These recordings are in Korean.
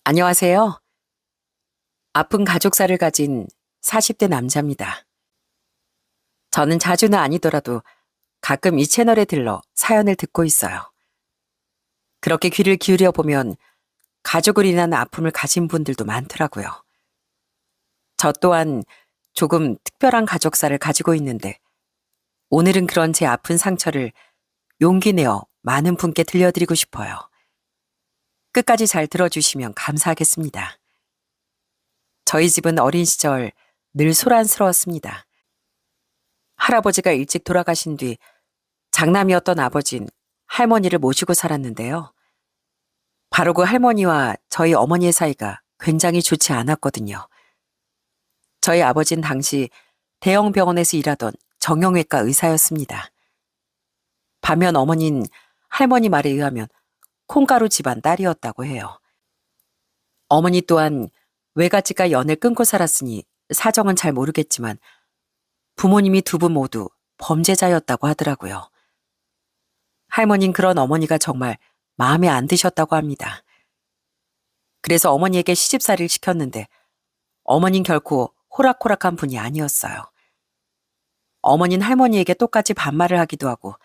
안녕하세요. 아픈 가족사를 가진 40대 남자입니다. 저는 자주는 아니더라도 가끔 이 채널에 들러 사연을 듣고 있어요. 그렇게 귀를 기울여 보면 가족을 인한 아픔을 가진 분들도 많더라고요. 저 또한 조금 특별한 가족사를 가지고 있는데 오늘은 그런 제 아픈 상처를 용기 내어 많은 분께 들려드리고 싶어요. 끝까지 잘 들어주시면 감사하겠습니다. 저희 집은 어린 시절 늘 소란스러웠습니다. 할아버지가 일찍 돌아가신 뒤 장남이었던 아버진 할머니를 모시고 살았는데요. 바로 그 할머니와 저희 어머니의 사이가 굉장히 좋지 않았거든요. 저희 아버진 당시 대형 병원에서 일하던 정형외과 의사였습니다. 반면 어머니는 할머니 말에 의하면 콩가루 집안 딸이었다고 해요. 어머니 또한 외갓집과 연을 끊고 살았으니 사정은 잘 모르겠지만 부모님이 두 분 모두 범죄자였다고 하더라고요. 할머니는 그런 어머니가 정말 마음에 안 드셨다고 합니다. 그래서 어머니에게 시집살이를 시켰는데 어머니는 결코 호락호락한 분이 아니었어요. 어머니는 할머니에게 똑같이 반말을 하기도 하고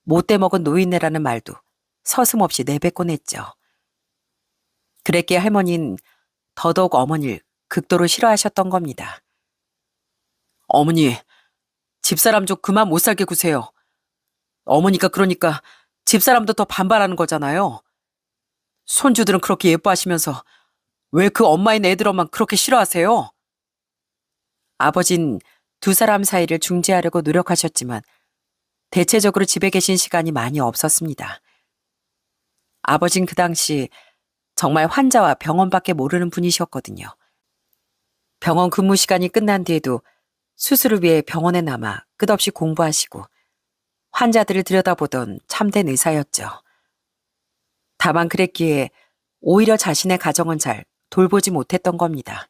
못돼 먹은 노인네라는 말도 서슴없이 내뱉곤 했죠. 그랬기에 할머니는 더더욱 어머니를 극도로 싫어하셨던 겁니다. 어머니, 집사람 좀 그만 못 살게 구세요. 어머니가 그러니까 집사람도 더 반발하는 거잖아요. 손주들은 그렇게 예뻐하시면서 왜 그 엄마인 애들만 그렇게 싫어하세요? 아버진 두 사람 사이를 중재하려고 노력하셨지만 대체적으로 집에 계신 시간이 많이 없었습니다. 아버진 그 당시 정말 환자와 병원밖에 모르는 분이셨거든요. 병원 근무 시간이 끝난 뒤에도 수술을 위해 병원에 남아 끝없이 공부하시고 환자들을 들여다보던 참된 의사였죠. 다만 그랬기에 오히려 자신의 가정은 잘 돌보지 못했던 겁니다.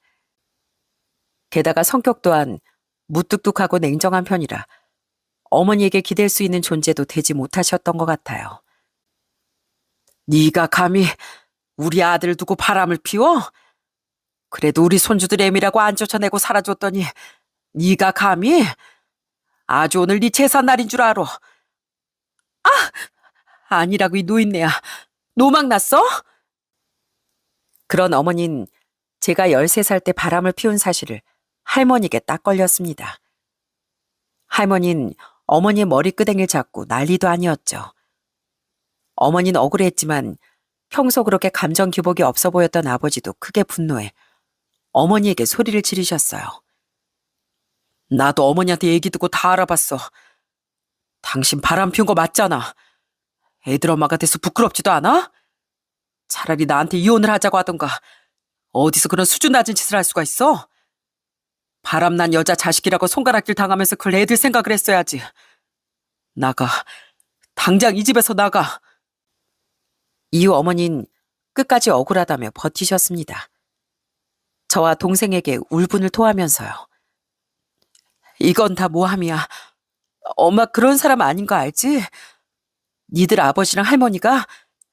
게다가 성격 또한 무뚝뚝하고 냉정한 편이라 어머니에게 기댈 수 있는 존재도 되지 못하셨던 것 같아요. 네가 감히 우리 아들 두고 바람을 피워? 그래도 우리 손주들 애미라고 안 쫓아내고 살아줬더니 네가 감히? 아주 오늘 네 제삿날인 줄 알아. 아니라고 이 노인네야. 노망 났어? 그런 어머니는 제가 13살 때 바람을 피운 사실을 할머니에게 딱 걸렸습니다. 할머니는 어머니의 머리끄댕이를 잡고 난리도 아니었죠. 어머니는 억울했지만 평소 그렇게 감정 기복이 없어 보였던 아버지도 크게 분노해 어머니에게 소리를 지르셨어요. 나도 어머니한테 얘기 듣고 다 알아봤어. 당신 바람 피운 거 맞잖아. 애들 엄마가 돼서 부끄럽지도 않아? 차라리 나한테 이혼을 하자고 하던가. 어디서 그런 수준 낮은 짓을 할 수가 있어? 바람난 여자 자식이라고 손가락질 당하면서 그걸 애들 생각을 했어야지. 나가. 당장 이 집에서 나가. 이후 어머니는 끝까지 억울하다며 버티셨습니다. 저와 동생에게 울분을 토하면서요. 이건 다 모함이야. 엄마 그런 사람 아닌 거 알지? 니들 아버지랑 할머니가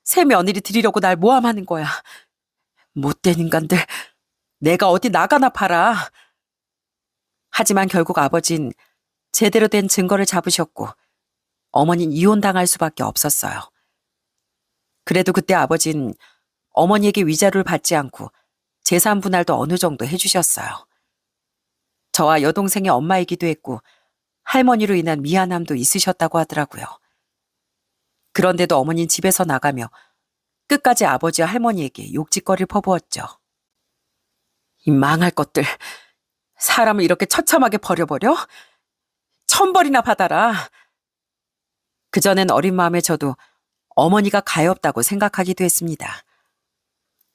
새 며느리 드리려고 날 모함하는 거야. 못된 인간들. 내가 어디 나가나 봐라. 하지만 결국 아버진 제대로 된 증거를 잡으셨고 어머니는 이혼당할 수밖에 없었어요. 그래도 그때 아버진 어머니에게 위자료를 받지 않고 재산 분할도 어느 정도 해주셨어요. 저와 여동생의 엄마이기도 했고 할머니로 인한 미안함도 있으셨다고 하더라고요. 그런데도 어머니는 집에서 나가며 끝까지 아버지와 할머니에게 욕짓거리를 퍼부었죠. 이 망할 것들, 사람을 이렇게 처참하게 버려버려? 천벌이나 받아라. 그전엔 어린 마음에 저도 어머니가 가엾다고 생각하기도 했습니다.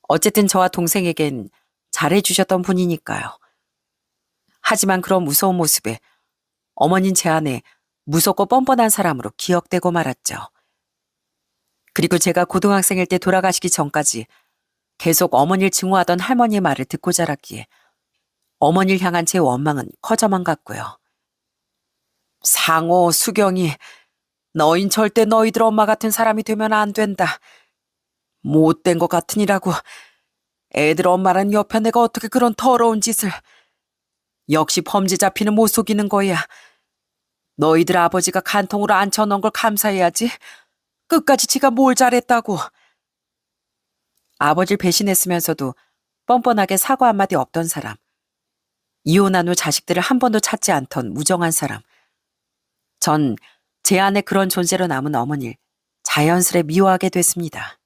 어쨌든 저와 동생에겐 잘해주셨던 분이니까요. 하지만 그런 무서운 모습에 어머니는 제 안에 무섭고 뻔뻔한 사람으로 기억되고 말았죠. 그리고 제가 고등학생일 때 돌아가시기 전까지 계속 어머니를 증오하던 할머니의 말을 듣고 자랐기에 어머니를 향한 제 원망은 커져만 갔고요. 상호, 수경이 너흰 절대 너희들 엄마 같은 사람이 되면 안 된다. 못된 것 같으니라고 애들 엄마란 옆에 내가 어떻게 그런 더러운 짓을. 역시 범죄 잡히는 못 속이는 거야. 너희들 아버지가 간통으로 앉혀놓은 걸 감사해야지. 끝까지 지가 뭘 잘했다고. 아버지를 배신했으면서도 뻔뻔하게 사과 한마디 없던 사람. 이혼한 후 자식들을 한 번도 찾지 않던 무정한 사람. 전 제 안에 그런 존재로 남은 어머니를 자연스레 미워하게 됐습니다.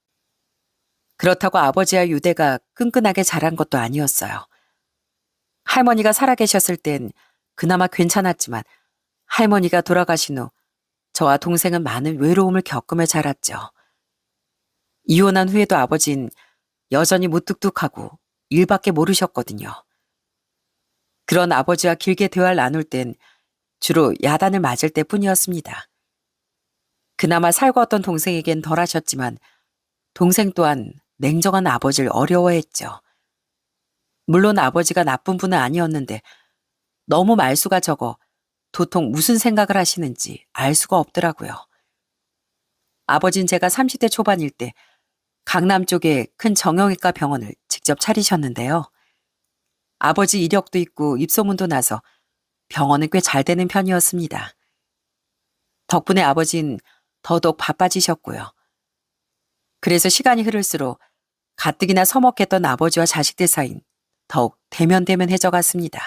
그렇다고 아버지와 유대가 끈끈하게 자란 것도 아니었어요. 할머니가 살아계셨을 땐 그나마 괜찮았지만 할머니가 돌아가신 후 저와 동생은 많은 외로움을 겪으며 자랐죠. 이혼한 후에도 아버진 여전히 무뚝뚝하고 일밖에 모르셨거든요. 그런 아버지와 길게 대화를 나눌 땐 주로 야단을 맞을 때뿐이었습니다. 그나마 살거웠던 동생에겐 덜 하셨지만 동생 또한 냉정한 아버지를 어려워했죠. 물론 아버지가 나쁜 분은 아니었는데 너무 말수가 적어 도통 무슨 생각을 하시는지 알 수가 없더라고요. 아버진 제가 30대 초반일 때 강남 쪽에 큰 정형외과 병원을 직접 차리셨는데요. 아버지 이력도 있고 입소문도 나서 병원은 꽤 잘 되는 편이었습니다. 덕분에 아버진 더더욱 바빠지셨고요. 그래서 시간이 흐를수록 가뜩이나 서먹했던 아버지와 자식들 사이는 더욱 대면대면해져 갔습니다.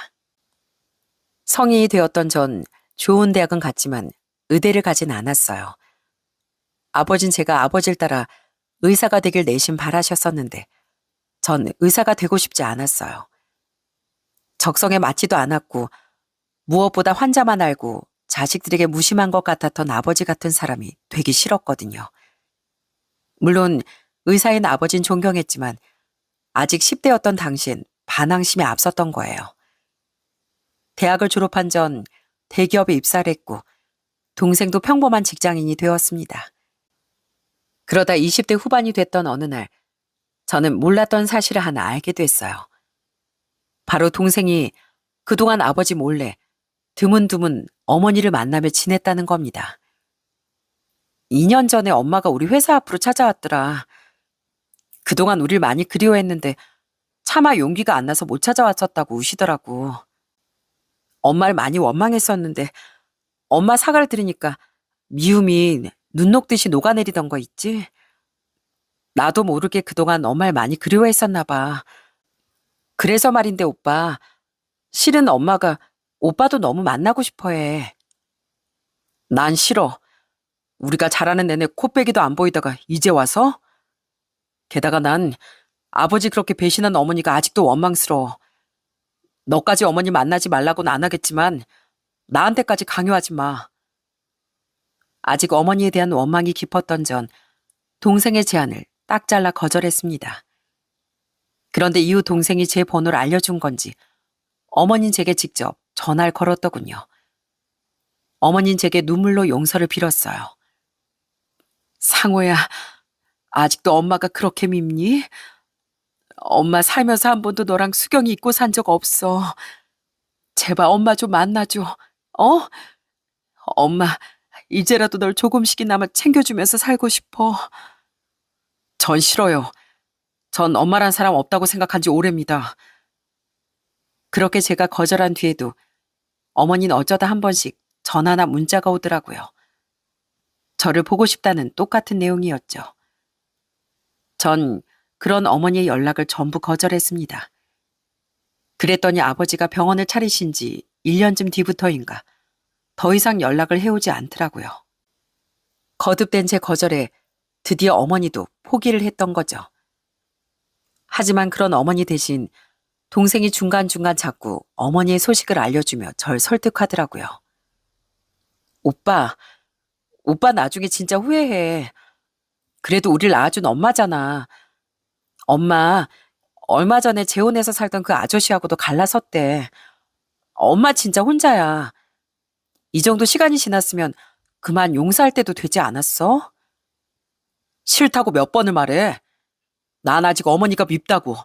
성인이 되었던 전 좋은 대학은 갔지만 의대를 가진 않았어요. 아버진 제가 아버지를 따라 의사가 되길 내심 바라셨었는데 전 의사가 되고 싶지 않았어요. 적성에 맞지도 않았고 무엇보다 환자만 알고 자식들에게 무심한 것 같았던 아버지 같은 사람이 되기 싫었거든요. 물론 의사인 아버진 존경했지만 아직 10대였던 당시엔 반항심이 앞섰던 거예요. 대학을 졸업한 전 대기업에 입사를 했고 동생도 평범한 직장인이 되었습니다. 그러다 20대 후반이 됐던 어느 날 저는 몰랐던 사실을 하나 알게 됐어요. 바로 동생이 그동안 아버지 몰래 드문드문 어머니를 만나며 지냈다는 겁니다. 2년 전에 엄마가 우리 회사 앞으로 찾아왔더라. 그동안 우릴 많이 그리워했는데 차마 용기가 안 나서 못 찾아왔었다고 우시더라고. 엄마를 많이 원망했었는데 엄마 사과를 들으니까 미움이 눈 녹듯이 녹아내리던 거 있지? 나도 모르게 그동안 엄마를 많이 그리워했었나 봐. 그래서 말인데 오빠, 실은 엄마가 오빠도 너무 만나고 싶어 해. 난 싫어. 우리가 자라는 내내 코빼기도 안 보이다가 이제 와서? 게다가 난 아버지 그렇게 배신한 어머니가 아직도 원망스러워. 너까지 어머니 만나지 말라고는 안 하겠지만 나한테까지 강요하지 마. 아직 어머니에 대한 원망이 깊었던 전 동생의 제안을 딱 잘라 거절했습니다. 그런데 이후 동생이 제 번호를 알려준 건지 어머니는 제게 직접 전화를 걸었더군요. 어머니는 제게 눈물로 용서를 빌었어요. 상호야, 아직도 엄마가 그렇게 밉니? 엄마 살면서 한 번도 너랑 수경이 있고 산 적 없어. 제발 엄마 좀 만나줘. 어? 엄마, 이제라도 널 조금씩이나마 챙겨주면서 살고 싶어. 전 싫어요. 전 엄마란 사람 없다고 생각한 지 오래입니다. 그렇게 제가 거절한 뒤에도 어머니는 어쩌다 한 번씩 전화나 문자가 오더라고요. 저를 보고 싶다는 똑같은 내용이었죠. 전 그런 어머니의 연락을 전부 거절했습니다. 그랬더니 아버지가 병원을 차리신 지 1년쯤 뒤부터인가 더 이상 연락을 해오지 않더라고요. 거듭된 제 거절에 드디어 어머니도 포기를 했던 거죠. 하지만 그런 어머니 대신 동생이 중간중간 자꾸 어머니의 소식을 알려주며 절 설득하더라고요. 오빠 나중에 진짜 후회해. 그래도 우릴 낳아준 엄마잖아. 엄마 얼마 전에 재혼해서 살던 그 아저씨하고도 갈라섰대. 엄마 진짜 혼자야. 이 정도 시간이 지났으면 그만 용서할 때도 되지 않았어? 싫다고 몇 번을 말해. 난 아직 어머니가 밉다고.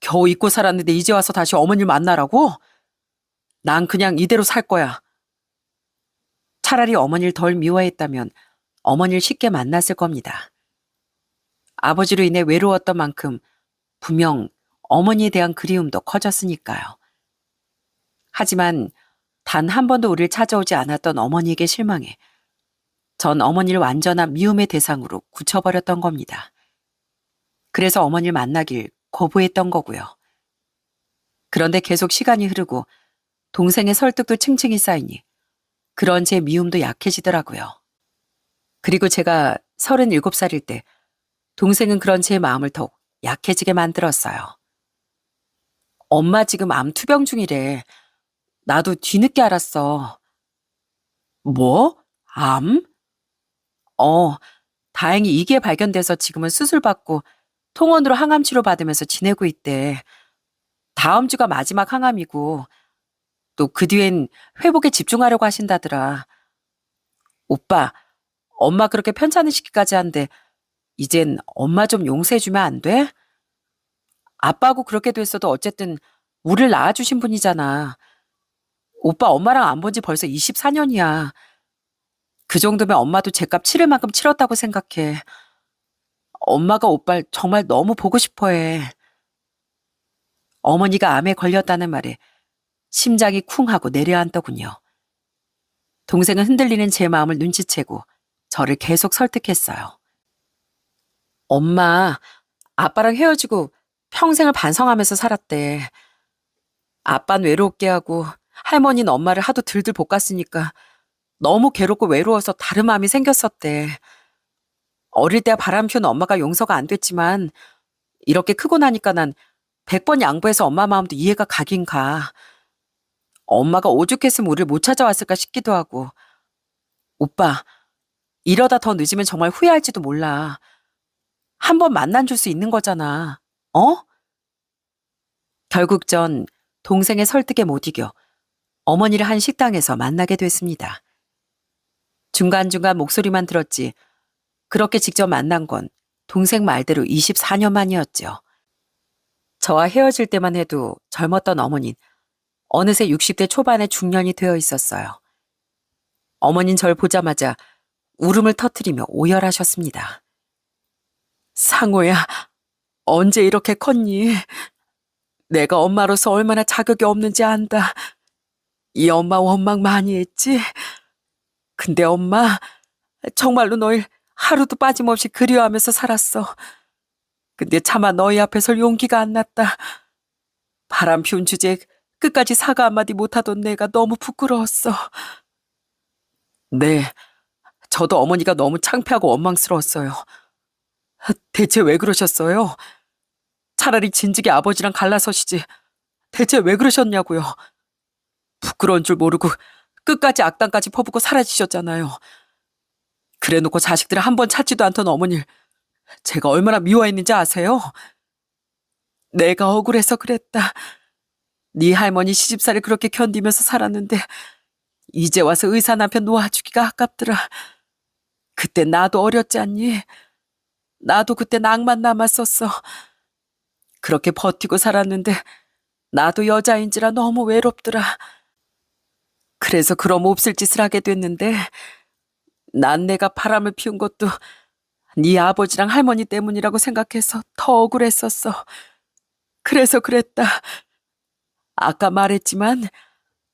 겨우 잊고 살았는데 이제 와서 다시 어머니를 만나라고? 난 그냥 이대로 살 거야. 차라리 어머니를 덜 미워했다면 어머니를 쉽게 만났을 겁니다. 아버지로 인해 외로웠던 만큼 분명 어머니에 대한 그리움도 커졌으니까요. 하지만 단 한 번도 우리를 찾아오지 않았던 어머니에게 실망해 전 어머니를 완전한 미움의 대상으로 굳혀버렸던 겁니다. 그래서 어머니를 만나길 거부했던 거고요. 그런데 계속 시간이 흐르고 동생의 설득도 층층이 쌓이니 그런 제 미움도 약해지더라고요. 그리고 제가 37살일 때 동생은 그런 제 마음을 더욱 약해지게 만들었어요. 엄마 지금 암 투병 중이래. 나도 뒤늦게 알았어. 뭐? 암? 어, 다행히 이게 발견돼서 지금은 수술받고 통원으로 항암 치료 받으면서 지내고 있대. 다음 주가 마지막 항암이고 또 그 뒤엔 회복에 집중하려고 하신다더라. 오빠, 엄마 그렇게 편찮은 시기까지 한데 이젠 엄마 좀 용서해주면 안 돼? 아빠하고 그렇게 됐어도 어쨌든 우리를 낳아주신 분이잖아. 오빠 엄마랑 안 본 지 벌써 24년이야. 그 정도면 엄마도 죗값 치를 만큼 치렀다고 생각해. 엄마가 오빠를 정말 너무 보고 싶어 해. 어머니가 암에 걸렸다는 말에 심장이 쿵 하고 내려앉더군요. 동생은 흔들리는 제 마음을 눈치채고 저를 계속 설득했어요. 엄마, 아빠랑 헤어지고 평생을 반성하면서 살았대. 아빤 외롭게 하고 할머니는 엄마를 하도 들들 볶았으니까 너무 괴롭고 외로워서 다른 마음이 생겼었대. 어릴 때 바람 피운 엄마가 용서가 안 됐지만 이렇게 크고 나니까 난 100번 양보해서 엄마 마음도 이해가 가긴 가. 엄마가 오죽했으면 우리를 못 찾아왔을까 싶기도 하고. 오빠, 이러다 더 늦으면 정말 후회할지도 몰라. 한 번 만난 줄 수 있는 거잖아. 어? 결국 전 동생의 설득에 못 이겨 어머니를 한 식당에서 만나게 됐습니다. 중간중간 목소리만 들었지 그렇게 직접 만난 건 동생 말대로 24년 만이었죠. 저와 헤어질 때만 해도 젊었던 어머닌 어느새 60대 초반의 중년이 되어 있었어요. 어머닌 절 보자마자 울음을 터뜨리며 오열하셨습니다. 상호야, 언제 이렇게 컸니? 내가 엄마로서 얼마나 자격이 없는지 안다. 이 엄마 원망 많이 했지? 근데 엄마, 정말로 널 하루도 빠짐없이 그리워하면서 살았어. 근데 차마 너희 앞에 설 용기가 안 났다. 바람 피운 주제에 끝까지 사과 한마디 못하던 내가 너무 부끄러웠어. 네, 저도 어머니가 너무 창피하고 원망스러웠어요. 대체 왜 그러셨어요? 차라리 진즉에 아버지랑 갈라서시지. 대체 왜 그러셨냐고요. 부끄러운 줄 모르고 끝까지 악당까지 퍼붓고 사라지셨잖아요. 그래놓고 자식들을 한 번 찾지도 않던 어머니를 제가 얼마나 미워했는지 아세요? 내가 억울해서 그랬다. 네 할머니 시집살이 그렇게 견디면서 살았는데 이제 와서 의사 남편 놓아주기가 아깝더라. 그때 나도 어렸지 않니? 나도 그때 낭만 남았었어. 그렇게 버티고 살았는데 나도 여자인지라 너무 외롭더라. 그래서 그럼 몹쓸 짓을 하게 됐는데 난 내가 바람을 피운 것도 네 아버지랑 할머니 때문이라고 생각해서 더 억울했었어. 그래서 그랬다. 아까 말했지만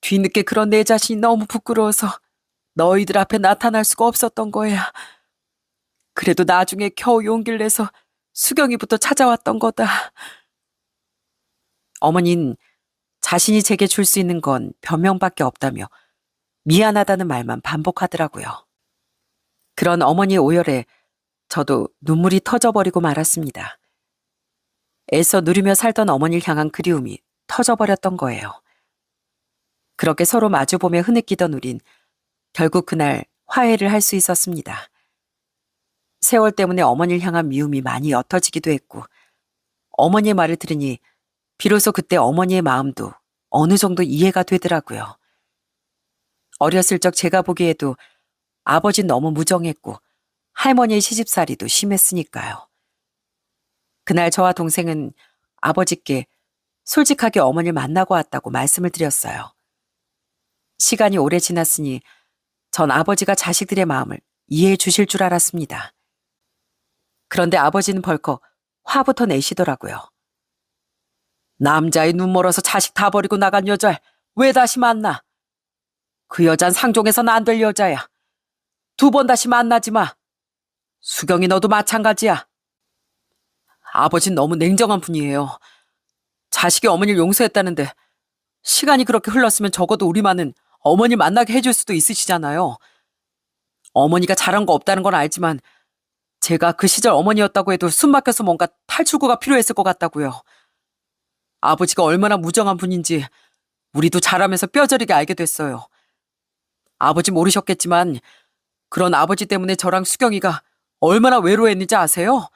뒤늦게 그런 내 자신이 너무 부끄러워서 너희들 앞에 나타날 수가 없었던 거야. 그래도 나중에 겨우 용기를 내서 수경이부터 찾아왔던 거다. 어머닌 자신이 제게 줄 수 있는 건 변명밖에 없다며 미안하다는 말만 반복하더라고요. 그런 어머니의 오열에 저도 눈물이 터져버리고 말았습니다. 애써 누리며 살던 어머니를 향한 그리움이 터져버렸던 거예요. 그렇게 서로 마주보며 흐느끼던 우린 결국 그날 화해를 할 수 있었습니다. 세월 때문에 어머니를 향한 미움이 많이 옅어지기도 했고 어머니의 말을 들으니 비로소 그때 어머니의 마음도 어느 정도 이해가 되더라고요. 어렸을 적 제가 보기에도 아버지는 너무 무정했고 할머니의 시집살이도 심했으니까요. 그날 저와 동생은 아버지께 솔직하게 어머니를 만나고 왔다고 말씀을 드렸어요. 시간이 오래 지났으니 전 아버지가 자식들의 마음을 이해해 주실 줄 알았습니다. 그런데 아버지는 벌컥 화부터 내시더라고요. 남자의 눈 멀어서 자식 다 버리고 나간 여자를 왜 다시 만나? 그 여잔 상종해서는 안 될 여자야. 2번 다시 만나지 마. 수경이 너도 마찬가지야. 아버진 너무 냉정한 분이에요. 자식이 어머니를 용서했다는데 시간이 그렇게 흘렀으면 적어도 우리만은 어머니 만나게 해줄 수도 있으시잖아요. 어머니가 잘한 거 없다는 건 알지만 제가 그 시절 어머니였다고 해도 숨 막혀서 뭔가 탈출구가 필요했을 것 같다고요. 아버지가 얼마나 무정한 분인지 우리도 자라면서 뼈저리게 알게 됐어요. 아버지 모르셨겠지만 그런 아버지 때문에 저랑 수경이가 얼마나 외로워했는지 아세요?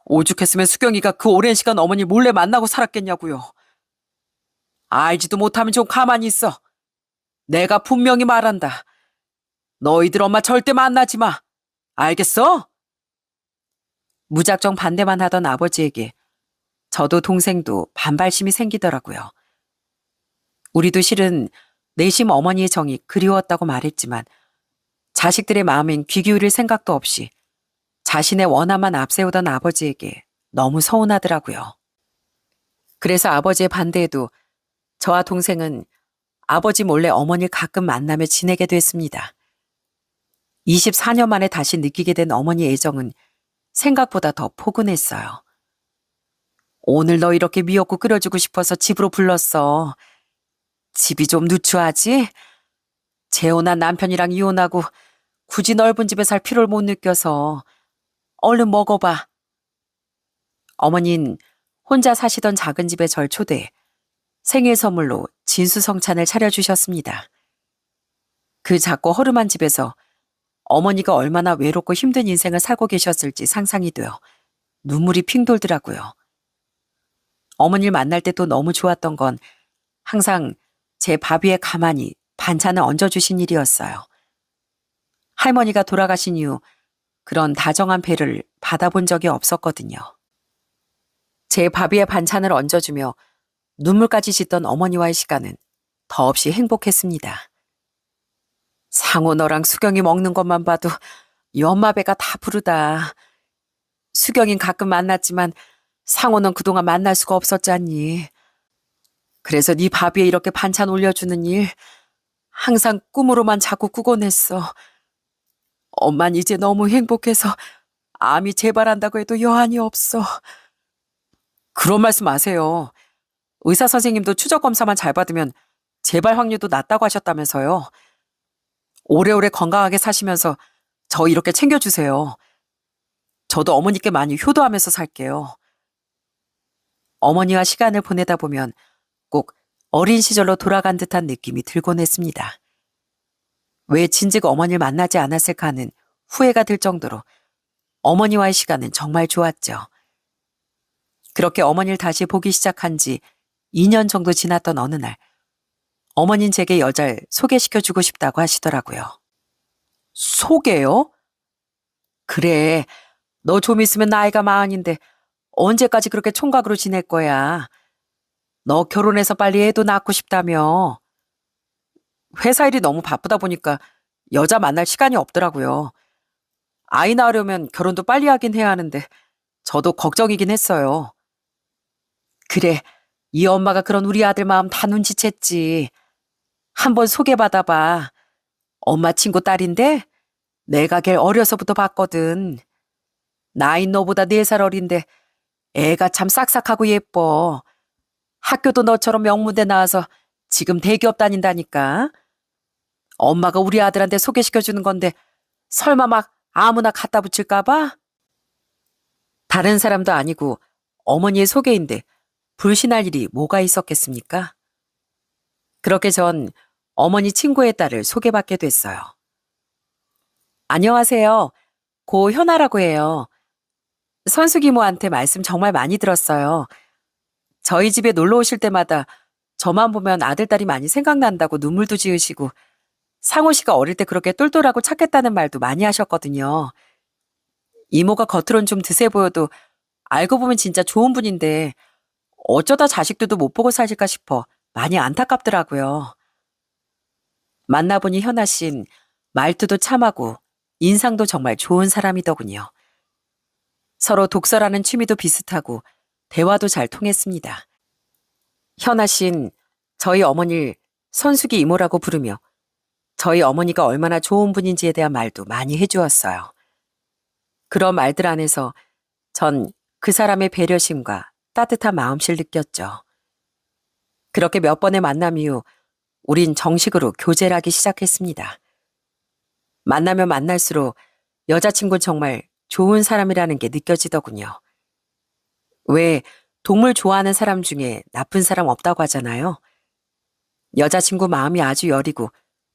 오죽했으면 수경이가 그 오랜 시간 어머니 몰래 만나고 살았겠냐고요. 알지도 못하면 좀 가만히 있어. 내가 분명히 말한다. 너희들 엄마 절대 만나지 마. 알겠어? 무작정 반대만 하던 아버지에게 저도 동생도 반발심이 생기더라고요. 우리도 실은 내심 어머니의 정이 그리웠다고 말했지만 자식들의 마음엔 귀 기울일 생각도 없이 자신의 원함만 앞세우던 아버지에게 너무 서운하더라고요. 그래서 아버지의 반대에도 저와 동생은 아버지 몰래 어머니를 가끔 만나며 지내게 됐습니다. 24년 만에 다시 느끼게 된 어머니의 애정은 생각보다 더 포근했어요. 오늘 너 이렇게 미역국 끓여주고 싶어서 집으로 불렀어. 집이 좀 누추하지? 재혼한 남편이랑 이혼하고 굳이 넓은 집에 살 필요를 못 느껴서 얼른 먹어봐. 어머닌 혼자 사시던 작은 집에 절 초대해 생일 선물로 진수성찬을 차려주셨습니다. 그 작고 허름한 집에서 어머니가 얼마나 외롭고 힘든 인생을 살고 계셨을지 상상이 되어 눈물이 핑 돌더라고요. 어머니를 만날 때 또 너무 좋았던 건 항상 제 밥 위에 가만히 반찬을 얹어주신 일이었어요. 할머니가 돌아가신 이후 그런 다정한 배를 받아본 적이 없었거든요. 제 밥 위에 반찬을 얹어주며 눈물까지 짓던 어머니와의 시간은 더없이 행복했습니다. 상호 너랑 수경이 먹는 것만 봐도 이 엄마 배가 다 부르다. 수경인 가끔 만났지만 상호는 그동안 만날 수가 없었잖니. 그래서 네 밥 위에 이렇게 반찬 올려주는 일 항상 꿈으로만 자꾸 꾸곤 했어. 엄만 이제 너무 행복해서 암이 재발한다고 해도 여한이 없어. 그런 말씀 마세요. 의사 선생님도 추적 검사만 잘 받으면 재발 확률도 낮다고 하셨다면서요. 오래오래 건강하게 사시면서 저 이렇게 챙겨주세요. 저도 어머니께 많이 효도하면서 살게요. 어머니와 시간을 보내다 보면 꼭 어린 시절로 돌아간 듯한 느낌이 들곤 했습니다. 왜 진즉 어머니를 만나지 않았을까 하는 후회가 들 정도로 어머니와의 시간은 정말 좋았죠. 그렇게 어머니를 다시 보기 시작한 지 2년 정도 지났던 어느 날 어머니는 제게 여자를 소개시켜주고 싶다고 하시더라고요. 소개요? 그래, 너 좀 있으면 나이가 40인데 언제까지 그렇게 총각으로 지낼 거야. 너 결혼해서 빨리 애도 낳고 싶다며. 회사 일이 너무 바쁘다 보니까 여자 만날 시간이 없더라고요. 아이 낳으려면 결혼도 빨리 하긴 해야 하는데 저도 걱정이긴 했어요. 그래, 이 엄마가 그런 우리 아들 마음 다 눈치챘지. 한번 소개받아봐. 엄마 친구 딸인데 내가 걔 어려서부터 봤거든. 나이 너보다 4살 어린데 애가 참 싹싹하고 예뻐. 학교도 너처럼 명문대 나와서 지금 대기업 다닌다니까. 엄마가 우리 아들한테 소개시켜주는 건데 설마 막 아무나 갖다 붙일까 봐? 다른 사람도 아니고 어머니의 소개인데 불신할 일이 뭐가 있었겠습니까? 그렇게 전 어머니 친구의 딸을 소개받게 됐어요. 안녕하세요. 고 현아라고 해요. 선숙이모한테 말씀 정말 많이 들었어요. 저희 집에 놀러 오실 때마다 저만 보면 아들딸이 많이 생각난다고 눈물도 지으시고 상호 씨가 어릴 때 그렇게 똘똘하고 착했다는 말도 많이 하셨거든요. 이모가 겉으론 좀 드세 보여도 알고 보면 진짜 좋은 분인데 어쩌다 자식들도 못 보고 사실까 싶어 많이 안타깝더라고요. 만나보니 현아 씨는 말투도 참하고 인상도 정말 좋은 사람이더군요. 서로 독서라는 취미도 비슷하고 대화도 잘 통했습니다. 현아 씨는 저희 어머니를 선숙이 이모라고 부르며 저희 어머니가 얼마나 좋은 분인지에 대한 말도 많이 해주었어요. 그런 말들 안에서 전 그 사람의 배려심과 따뜻한 마음씨를 느꼈죠. 그렇게 몇 번의 만남 이후 우린 정식으로 교제를 하기 시작했습니다. 만나면 만날수록 여자친구는 정말 좋은 사람이라는 게 느껴지더군요. 왜 동물 좋아하는 사람 중에 나쁜 사람 없다고 하잖아요. 여자친구 마음이 아주 여리고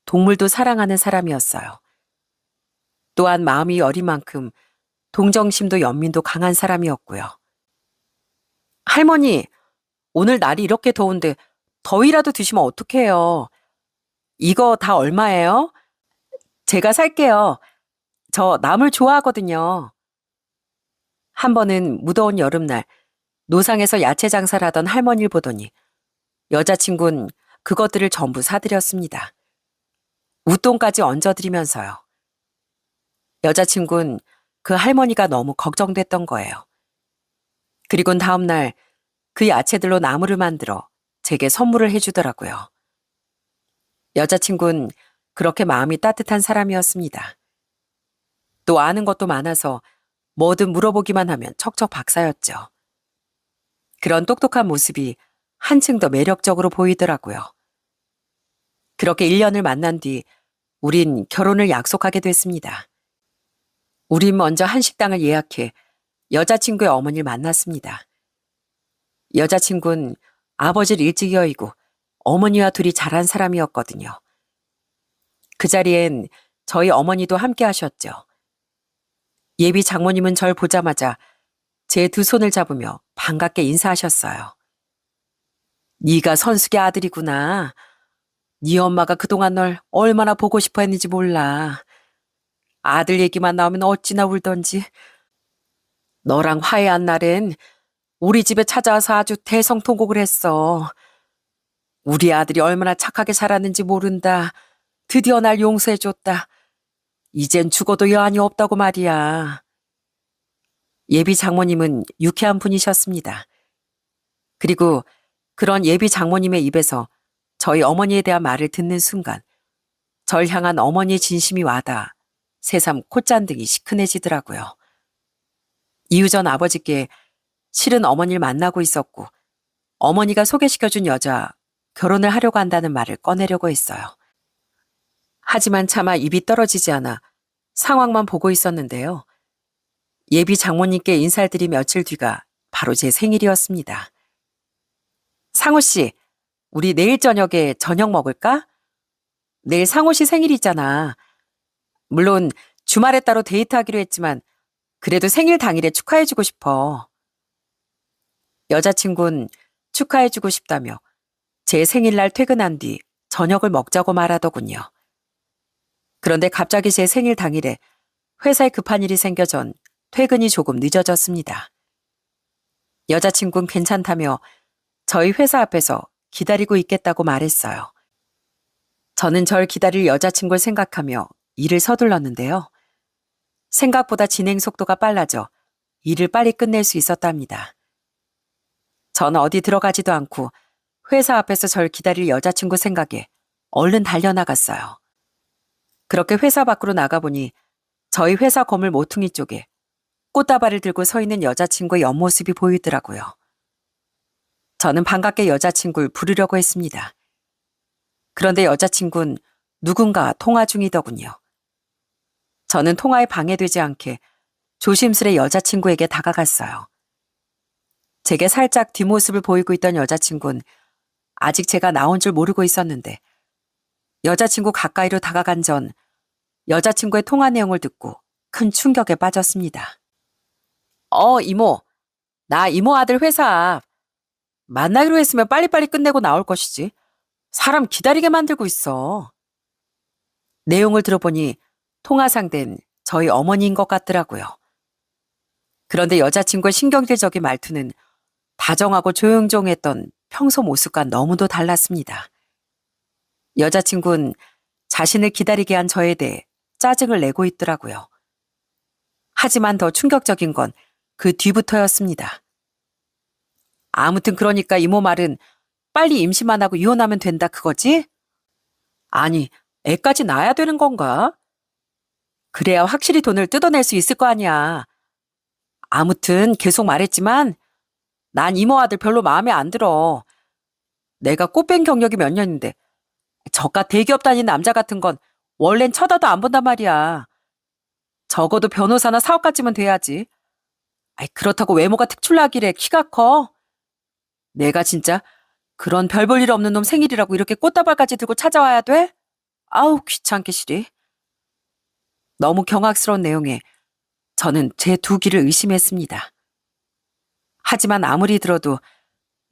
동물도 사랑하는 사람이었어요. 또한 마음이 여린 만큼 동정심도 연민도 강한 사람이었고요. 할머니, 오늘 날이 이렇게 더운데 더위라도 드시면 어떡해요? 이거 다 얼마예요? 제가 살게요. 저 나물 좋아하거든요. 한 번은 무더운 여름날 노상에서 야채 장사를 하던 할머니를 보더니 여자친구는 그것들을 전부 사드렸습니다. 웃돈까지 얹어드리면서요. 여자친구는 그 할머니가 너무 걱정됐던 거예요. 그리고는 다음날 그 야채들로 나물을 만들어 제게 선물을 해주더라고요. 여자친구는 그렇게 마음이 따뜻한 사람이었습니다. 또 아는 것도 많아서 뭐든 물어보기만 하면 척척 박사였죠. 그런 똑똑한 모습이 한층 더 매력적으로 보이더라고요. 그렇게 1년을 만난 뒤 우린 결혼을 약속하게 됐습니다. 우린 먼저 한식당을 예약해 여자친구의 어머니를 만났습니다. 여자친구는 아버지를 일찍 여의고 어머니와 둘이 자란 사람이었거든요. 그 자리엔 저희 어머니도 함께 하셨죠. 예비 장모님은 절 보자마자 제 두 손을 잡으며 반갑게 인사하셨어요. 네가 선숙의 아들이구나. 네 엄마가 그동안 널 얼마나 보고 싶어 했는지 몰라. 아들 얘기만 나오면 어찌나 울던지. 너랑 화해한 날엔 우리 집에 찾아와서 아주 대성통곡을 했어. 우리 아들이 얼마나 착하게 자랐는지 모른다. 드디어 날 용서해줬다. 이젠 죽어도 여한이 없다고 말이야. 예비 장모님은 유쾌한 분이셨습니다. 그리고 그런 예비 장모님의 입에서 저희 어머니에 대한 말을 듣는 순간 절 향한 어머니의 진심이 와닿아 새삼 콧잔등이 시큰해지더라고요. 이후 전 아버지께 실은 어머니를 만나고 있었고 어머니가 소개시켜준 여자 결혼을 하려고 한다는 말을 꺼내려고 했어요. 하지만 차마 입이 떨어지지 않아 상황만 보고 있었는데요. 예비 장모님께 인사를 드린 며칠 뒤가 바로 제 생일이었습니다. 상우 씨, 우리 내일 저녁에 저녁 먹을까? 내일 상우 씨 생일이잖아. 물론 주말에 따로 데이트하기로 했지만 그래도 생일 당일에 축하해주고 싶어. 여자친구는 축하해주고 싶다며 제 생일날 퇴근한 뒤 저녁을 먹자고 말하더군요. 그런데 갑자기 제 생일 당일에 회사에 급한 일이 생겨 전 퇴근이 조금 늦어졌습니다. 여자친구는 괜찮다며 저희 회사 앞에서 기다리고 있겠다고 말했어요. 저는 절 기다릴 여자친구를 생각하며 일을 서둘렀는데요. 생각보다 진행 속도가 빨라져 일을 빨리 끝낼 수 있었답니다. 저는 어디 들어가지도 않고 회사 앞에서 절 기다릴 여자친구 생각에 얼른 달려나갔어요. 그렇게 회사 밖으로 나가보니 저희 회사 건물 모퉁이 쪽에 꽃다발을 들고 서 있는 여자친구의 옆모습이 보이더라고요. 저는 반갑게 여자친구를 부르려고 했습니다. 그런데 여자친구는 누군가와 통화 중이더군요. 저는 통화에 방해되지 않게 조심스레 여자친구에게 다가갔어요. 제게 살짝 뒷모습을 보이고 있던 여자친구는 아직 제가 나온 줄 모르고 있었는데 여자친구 가까이로 다가간 전 여자친구의 통화 내용을 듣고 큰 충격에 빠졌습니다. 이모. 나 이모 아들 회사 앞. 만나기로 했으면 빨리빨리 끝내고 나올 것이지. 사람 기다리게 만들고 있어. 내용을 들어보니 통화 상대는 저희 어머니인 것 같더라고요. 그런데 여자친구의 신경질적인 말투는 다정하고 조용조용했던 평소 모습과 너무도 달랐습니다. 여자친구는 자신을 기다리게 한 저에 대해 짜증을 내고 있더라고요. 하지만 더 충격적인 건 그 뒤부터였습니다. 아무튼 그러니까 이모 말은 빨리 임신만 하고 이혼하면 된다 그거지? 아니, 애까지 낳아야 되는 건가? 그래야 확실히 돈을 뜯어낼 수 있을 거 아니야. 아무튼 계속 말했지만 난 이모 아들 별로 마음에 안 들어. 내가 꽃뱀 경력이 몇 년인데 저깟 대기업 다닌 남자 같은 건 원래는 쳐다도 안 본단 말이야. 적어도 변호사나 사업가쯤은 돼야지. 아이, 그렇다고 외모가 특출나길래 키가 커. 내가 진짜 그런 별 볼 일 없는 놈 생일이라고 이렇게 꽃다발까지 들고 찾아와야 돼? 아우, 귀찮게 시리. 너무 경악스러운 내용에 저는 제 두 귀를 의심했습니다. 하지만 아무리 들어도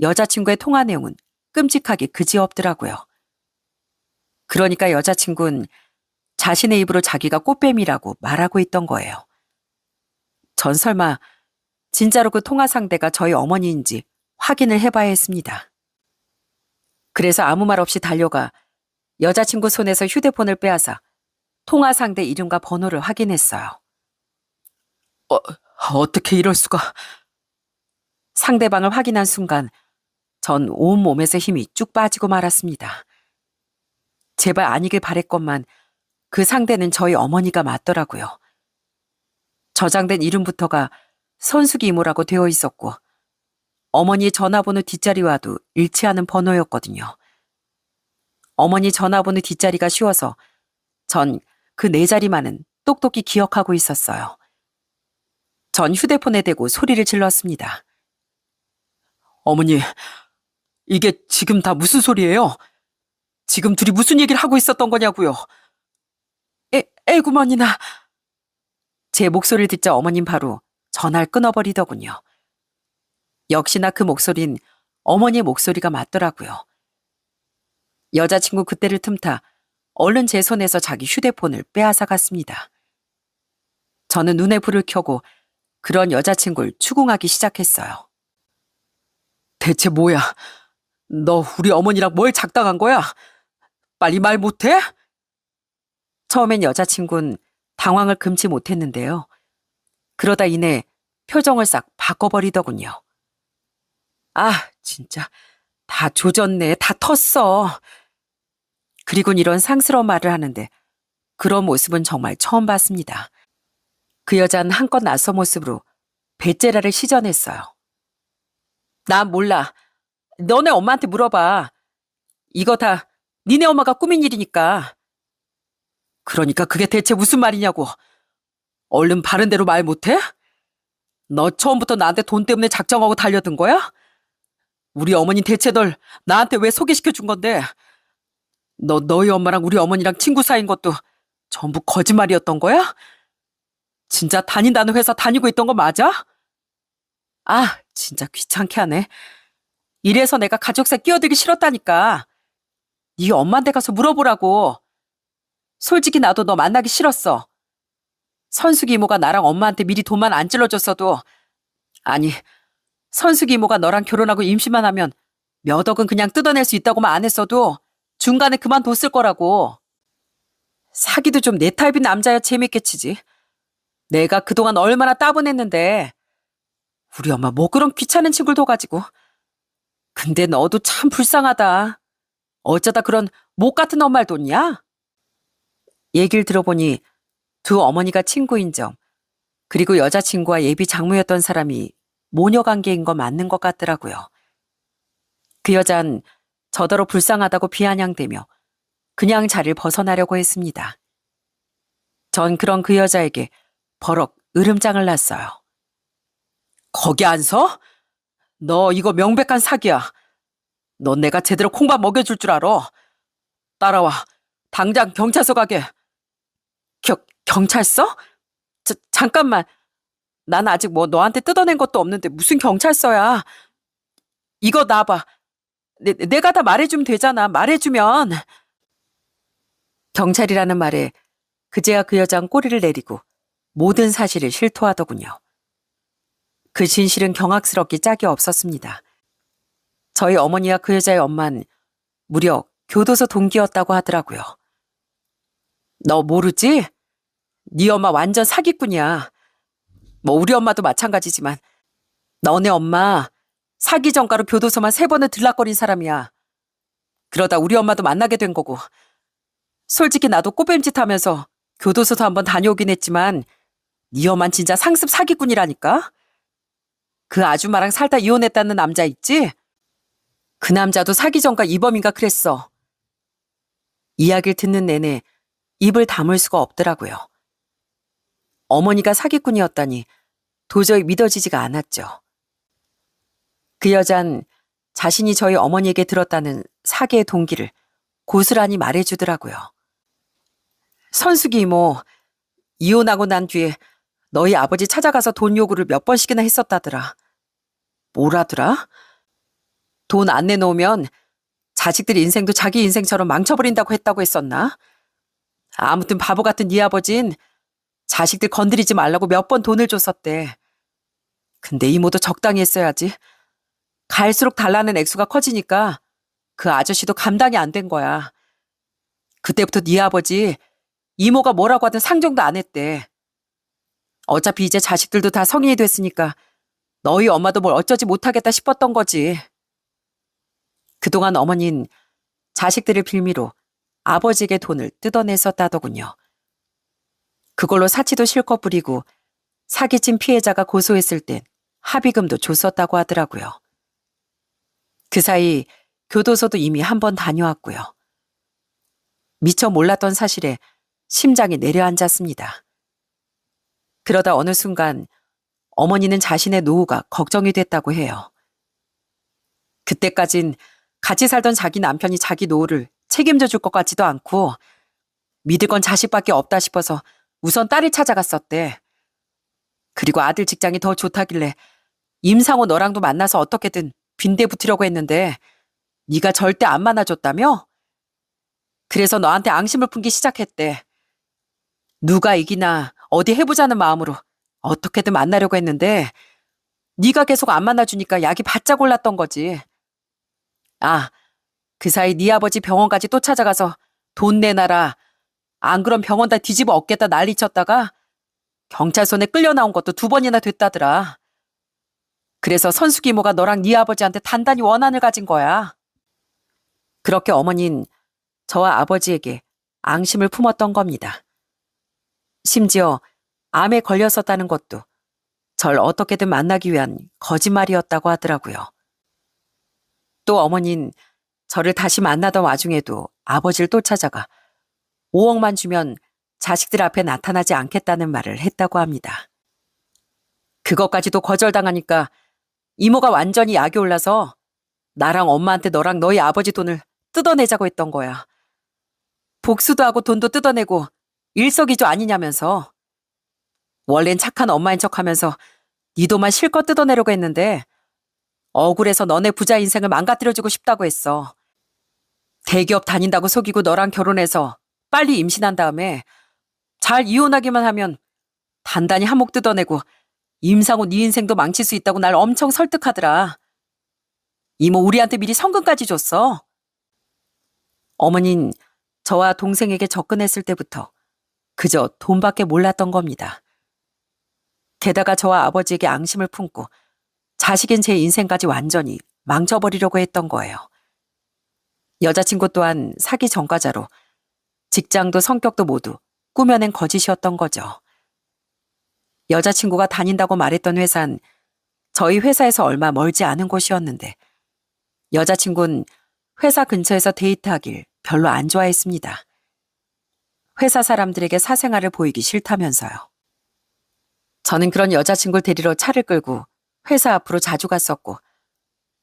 여자친구의 통화 내용은 끔찍하게 그지없더라고요. 그러니까 여자친구는 자신의 입으로 자기가 꽃뱀이라고 말하고 있던 거예요. 전 설마 진짜로 그 통화 상대가 저희 어머니인지 확인을 해봐야 했습니다. 그래서 아무 말 없이 달려가 여자친구 손에서 휴대폰을 빼앗아 통화 상대 이름과 번호를 확인했어요. 어떻게 이럴 수가. 상대방을 확인한 순간 전 온몸에서 힘이 쭉 빠지고 말았습니다. 제발 아니길 바랬건만 그 상대는 저희 어머니가 맞더라고요. 저장된 이름부터가 선숙이 이모라고 되어 있었고 어머니 전화번호 뒷자리와도 일치하는 번호였거든요. 어머니 전화번호 뒷자리가 쉬워서 전 그 네 자리만은 똑똑히 기억하고 있었어요. 전 휴대폰에 대고 소리를 질렀습니다. 어머니, 이게 지금 다 무슨 소리예요? 지금 둘이 무슨 얘기를 하고 있었던 거냐고요? 에구머니나. 제 목소리를 듣자 어머님 바로 전화를 끊어버리더군요. 역시나 그 목소린 어머니의 목소리가 맞더라고요. 여자친구 그때를 틈타 얼른 제 손에서 자기 휴대폰을 빼앗아 갔습니다. 저는 눈에 불을 켜고 그런 여자친구를 추궁하기 시작했어요. 대체 뭐야? 너 우리 어머니랑 뭘 작당한 거야? 빨리 말 못해? 처음엔 여자친구는 당황을 금치 못했는데요. 그러다 이내 표정을 싹 바꿔버리더군요. 아, 진짜 다 조졌네. 다 텄어. 그리곤 이런 상스러운 말을 하는데 그런 모습은 정말 처음 봤습니다. 그 여자는 한껏 낯선 모습으로 배째라를 시전했어요. 난 몰라. 너네 엄마한테 물어봐. 이거 다 니네 엄마가 꾸민 일이니까. 그러니까 그게 대체 무슨 말이냐고. 얼른 바른 대로 말 못해? 너 처음부터 나한테 돈 때문에 작정하고 달려든 거야? 우리 어머니 대체 널 나한테 왜 소개시켜 준 건데? 너희 엄마랑 우리 어머니랑 친구 사이인 것도 전부 거짓말이었던 거야? 진짜 다닌다는 회사 다니고 있던 거 맞아? 아, 진짜 귀찮게 하네. 이래서 내가 가족사 끼어들기 싫었다니까. 네 엄마한테 가서 물어보라고. 솔직히 나도 너 만나기 싫었어. 선숙이 이모가 나랑 엄마한테 미리 돈만 안 찔러줬어도, 아니, 선숙이 이모가 너랑 결혼하고 임신만 하면 몇 억은 그냥 뜯어낼 수 있다고만 안 했어도 중간에 그만뒀을 거라고. 사기도 좀 내 타입인 남자야 재밌게 치지. 내가 그동안 얼마나 따분했는데. 우리 엄마 뭐 그런 귀찮은 친구를 둬가지고. 근데 너도 참 불쌍하다. 어쩌다 그런 목 같은 엄마를 뒀냐? 얘기를 들어보니 두 어머니가 친구인 점, 그리고 여자친구와 예비 장모였던 사람이 모녀 관계인 거 맞는 것 같더라고요. 그 여잔 저더러 불쌍하다고 비아냥대며 그냥 자리를 벗어나려고 했습니다. 전 그런 그 여자에게 버럭 으름장을 놨어요. 거기 안 서? 너 이거 명백한 사기야. 넌 내가 제대로 콩밥 먹여줄 줄 알아. 따라와. 당장 경찰서 가게. 경찰서? 잠깐만. 난 아직 뭐 너한테 뜯어낸 것도 없는데 무슨 경찰서야. 이거 놔봐. 내가 다 말해주면 되잖아. 말해주면. 경찰이라는 말에 그제야 그 여자는 꼬리를 내리고 모든 사실을 실토하더군요. 그 진실은 경악스럽기 짝이 없었습니다. 저희 어머니와 그 여자의 엄마는 무려 교도소 동기였다고 하더라고요. 너 모르지? 네 엄마 완전 사기꾼이야. 뭐 우리 엄마도 마찬가지지만 너네 엄마 사기 전과로 교도소만 3번을 들락거린 사람이야. 그러다 우리 엄마도 만나게 된 거고. 솔직히 나도 꼬뱀짓 하면서 교도소도 한번 다녀오긴 했지만 네 엄만 진짜 상습 사기꾼이라니까? 그 아줌마랑 살다 이혼했다는 남자 있지? 그 남자도 사기전가 이범인가 그랬어. 이야기를 듣는 내내 입을 다물 수가 없더라고요. 어머니가 사기꾼이었다니 도저히 믿어지지가 않았죠. 그 여잔 자신이 저희 어머니에게 들었다는 사기의 동기를 고스란히 말해주더라고요. 선숙이 이모, 이혼하고 난 뒤에 너희 아버지 찾아가서 돈 요구를 몇 번씩이나 했었다더라. 뭐라더라? 돈 안 내놓으면 자식들 인생도 자기 인생처럼 망쳐버린다고 했다고 했었나? 아무튼 바보 같은 네 아버진 자식들 건드리지 말라고 몇 번 돈을 줬었대. 근데 이모도 적당히 했어야지. 갈수록 달라는 액수가 커지니까 그 아저씨도 감당이 안 된 거야. 그때부터 네 아버지 이모가 뭐라고 하든 상종도 안 했대. 어차피 이제 자식들도 다 성인이 됐으니까 너희 엄마도 뭘 어쩌지 못하겠다 싶었던 거지. 그동안 어머닌 자식들을 빌미로 아버지에게 돈을 뜯어냈었다더군요. 그걸로 사치도 실컷 부리고 사기친 피해자가 고소했을 땐 합의금도 줬었다고 하더라고요. 그 사이 교도소도 이미 한 번 다녀왔고요. 미처 몰랐던 사실에 심장이 내려앉았습니다. 그러다 어느 순간 어머니는 자신의 노후가 걱정이 됐다고 해요. 그때까진 같이 살던 자기 남편이 자기 노후를 책임져 줄 것 같지도 않고 믿을 건 자식밖에 없다 싶어서 우선 딸을 찾아갔었대. 그리고 아들 직장이 더 좋다길래 임상호 너랑도 만나서 어떻게든 빈대 붙이려고 했는데 네가 절대 안 만나줬다며? 그래서 너한테 앙심을 품기 시작했대. 누가 이기나 어디 해보자는 마음으로 어떻게든 만나려고 했는데 네가 계속 안 만나주니까 약이 바짝 올랐던 거지. 아, 그 사이 네 아버지 병원까지 또 찾아가서 돈 내놔라. 안 그럼 병원 다 뒤집어 엎겠다 난리쳤다가 경찰 손에 끌려 나온 것도 2번이나 됐다더라. 그래서 선숙 이모가 너랑 네 아버지한테 단단히 원한을 가진 거야. 그렇게 어머닌 저와 아버지에게 앙심을 품었던 겁니다. 심지어 암에 걸렸었다는 것도 절 어떻게든 만나기 위한 거짓말이었다고 하더라고요. 또 어머닌 저를 다시 만나던 와중에도 아버지를 또 찾아가 5억만 주면 자식들 앞에 나타나지 않겠다는 말을 했다고 합니다. 그것까지도 거절당하니까 이모가 완전히 약이 올라서 나랑 엄마한테 너랑 너희 아버지 돈을 뜯어내자고 했던 거야. 복수도 하고 돈도 뜯어내고 일석이조 아니냐면서. 원래는 착한 엄마인 척하면서 네 돈만 실컷 뜯어내려고 했는데 억울해서 너네 부자 인생을 망가뜨려주고 싶다고 했어. 대기업 다닌다고 속이고 너랑 결혼해서 빨리 임신한 다음에 잘 이혼하기만 하면 단단히 한몫 뜯어내고 임상호 네 인생도 망칠 수 있다고 날 엄청 설득하더라. 이모 우리한테 미리 성금까지 줬어. 어머닌 저와 동생에게 접근했을 때부터 그저 돈밖에 몰랐던 겁니다. 게다가 저와 아버지에게 앙심을 품고 자식인 제 인생까지 완전히 망쳐버리려고 했던 거예요. 여자친구 또한 사기 전과자로 직장도 성격도 모두 꾸며낸 거짓이었던 거죠. 여자친구가 다닌다고 말했던 회사는 저희 회사에서 얼마 멀지 않은 곳이었는데 여자친구는 회사 근처에서 데이트하길 별로 안 좋아했습니다. 회사 사람들에게 사생활을 보이기 싫다면서요. 저는 그런 여자친구를 데리러 차를 끌고 회사 앞으로 자주 갔었고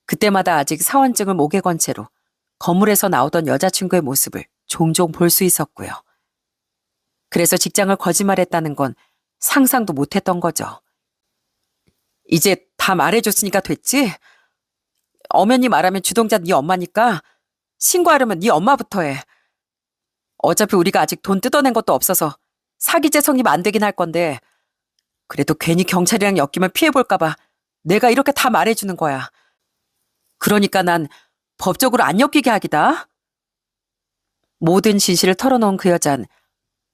그때마다 아직 사원증을 목에 건 채로 건물에서 나오던 여자친구의 모습을 종종 볼 수 있었고요. 그래서 직장을 거짓말했다는 건 상상도 못했던 거죠. 이제 다 말해줬으니까 됐지? 엄연히 말하면 주동자 네 엄마니까 신고하려면 네 엄마부터 해. 어차피 우리가 아직 돈 뜯어낸 것도 없어서 사기죄 성립 안 되긴 할 건데 그래도 괜히 경찰이랑 엮이면 피해볼까 봐 내가 이렇게 다 말해주는 거야. 그러니까 난 법적으로 안 엮이게 하기다. 모든 진실을 털어놓은 그 여잔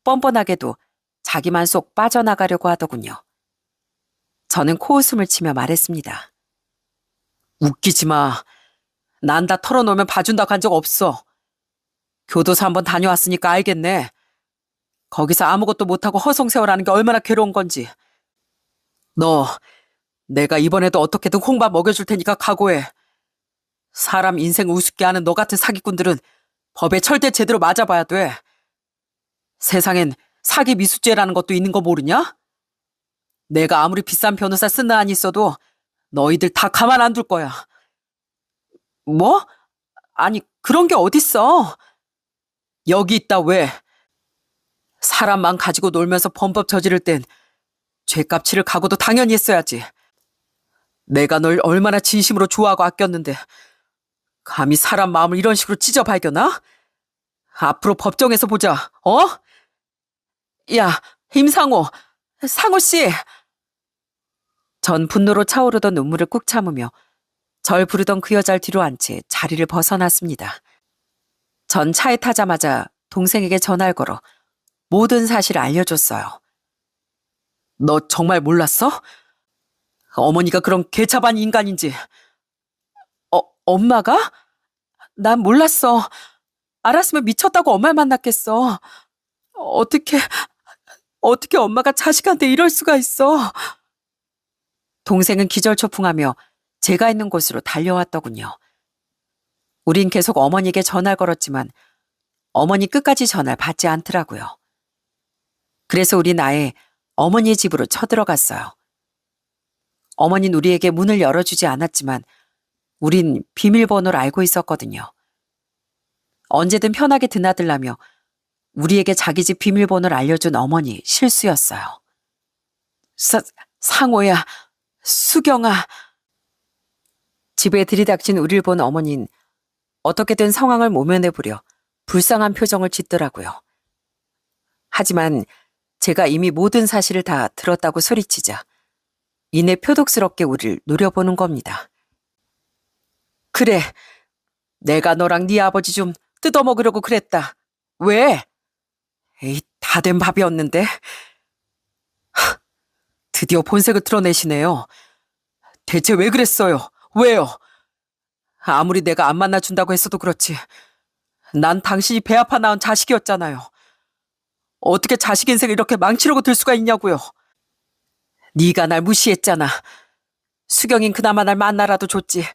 뻔뻔하게도 자기만 쏙 빠져나가려고 하더군요. 저는 코웃음을 치며 말했습니다. 웃기지 마. 난 다 털어놓으면 봐준다고 한 적 없어. 교도소 한번 다녀왔으니까 알겠네. 거기서 아무것도 못하고 허송세월하는 게 얼마나 괴로운 건지. 너, 내가 이번에도 어떻게든 홍밥 먹여줄 테니까 각오해. 사람 인생 우습게 하는 너 같은 사기꾼들은 법에 절대 제대로 맞아봐야 돼. 세상엔 사기 미수죄라는 것도 있는 거 모르냐? 내가 아무리 비싼 변호사 쓴 한 있어도 너희들 다 가만 안 둘 거야. 뭐? 아니, 그런 게 어딨어. 여기 있다, 왜? 사람만 가지고 놀면서 범법 저지를 땐 죄값 치를 각오도 당연히 했어야지. 내가 널 얼마나 진심으로 좋아하고 아꼈는데 감히 사람 마음을 이런 식으로 찢어 발견하? 앞으로 법정에서 보자, 어? 야, 임상호, 상호 씨! 전 분노로 차오르던 눈물을 꾹 참으며 절 부르던 그 여자를 뒤로 앉혀 자리를 벗어났습니다. 전 차에 타자마자 동생에게 전화를 걸어 모든 사실을 알려줬어요. 너 정말 몰랐어? 어머니가 그런 개차반 인간인지. 엄마가? 난 몰랐어. 알았으면 미쳤다고 엄마를 만났겠어. 어떻게 엄마가 자식한테 이럴 수가 있어. 동생은 기절초풍하며 제가 있는 곳으로 달려왔더군요. 우린 계속 어머니에게 전화를 걸었지만 어머니 끝까지 전화를 받지 않더라고요. 그래서 우린 아예 어머니의 집으로 쳐들어갔어요. 어머니는 우리에게 문을 열어주지 않았지만 우린 비밀번호를 알고 있었거든요. 언제든 편하게 드나들라며 우리에게 자기 집 비밀번호를 알려준 어머니 실수였어요. 상호야, 수경아. 집에 들이닥친 우리를 본 어머니는 어떻게든 상황을 모면해보려 불쌍한 표정을 짓더라고요. 하지만 제가 이미 모든 사실을 다 들었다고 소리치자 이내 표독스럽게 우리를 노려보는 겁니다. 그래, 내가 너랑 네 아버지 좀 뜯어먹으려고 그랬다. 왜? 에이, 다 된 밥이었는데. 드디어 본색을 드러내시네요. 대체 왜 그랬어요? 왜요? 아무리 내가 안 만나준다고 했어도 그렇지. 난 당신이 배 아파 낳은 자식이었잖아요. 어떻게 자식 인생을 이렇게 망치려고 들 수가 있냐고요. 네가 날 무시했잖아. 수경인 그나마 날 만나라도 줬지.